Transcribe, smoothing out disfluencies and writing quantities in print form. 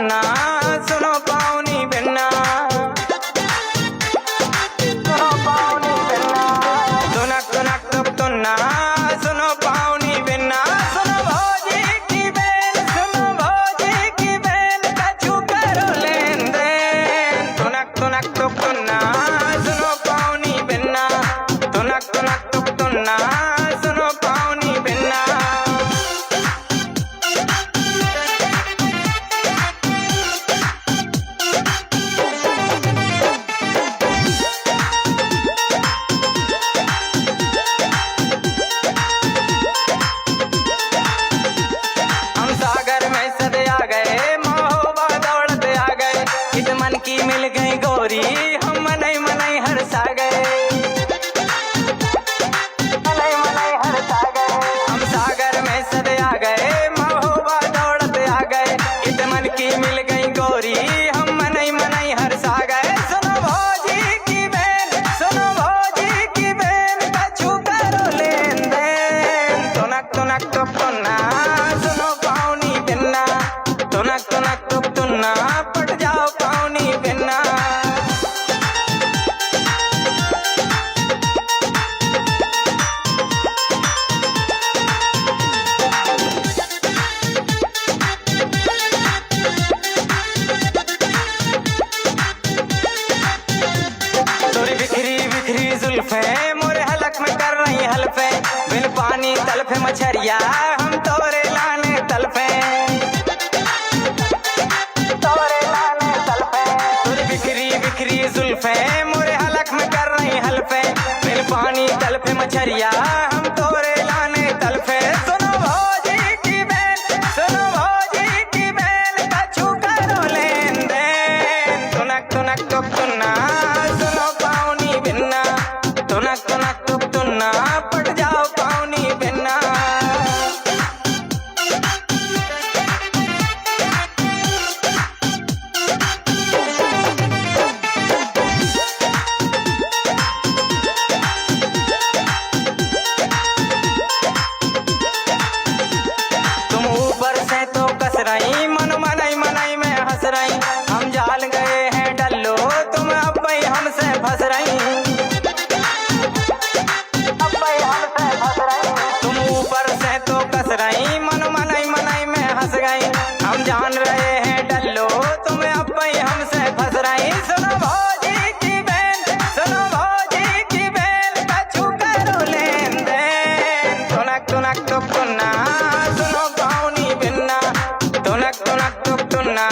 तुन्ना सुनो पावनी बिन्ना तुनक तुनक तुक तुन्ना सुनो पावनी बिन्ना सुनो भौजी की बेन सुनो भौजी की बेन कछु करो लेन देन तुनक तुनक तुक तुन्ना सुनो पावनी बिन्ना तुनक तुनक तुक तुन्ना सुनो पावनी बिन्ना की मिल गई गोरी हम मनई मनई हरसा गए मनई मनई हरसा गए हम सागर में सदे आ गए महोबा दौड़त आ गए इत मन की मिल गई गोरी हम मनई मनई हरसा गए सुनो भौजी की बेन सुनो भौजी की बेन कछु करो लेन देन तुनक तुनक तुक तुन्ना सुनो पावनी बिन्ना तुनक तुनक तुक तुन्ना पट जाओ पावनी बिन्ना तोरी बिखरी बिखरी जुल्फे मोरे हलक में कर रही हल्फे बिन पानी तलफे मछरिया हम तोरे लाने तलफे बिखरी जुल्फे मोरे हलक में कर रही हल्फे बिन पानी तलफे मछरिया हम तोरे लाने तलफे सुनो भौजी की बेन सुनो भौजी की बेन कछु करो लेन देन तुनक तुनक तुक तुन्ना सुनो पावनी बिन्ना तुनक तुनक तुक तुन्ना पट जाओ पावनी बिन्ना रही मन मनई मनई में हंस रही हम जाल गए हैं डल्लो तुम अब भाई हमसे फंस रही अब भाई हमसे फंस रही तुम ऊपर से तो कस रही मन मनई मनई में हंस गई हम जान रहे हैं डल्लो तुम अब भाई हमसे फंस रही सुनो भौजी की बेन सुनो भौजी की बेन कछु करो लेन देन तुनक तुनक तुक तुन्ना सुनो पावनी बिन्ना तुनक तुनक तुक तुन्ना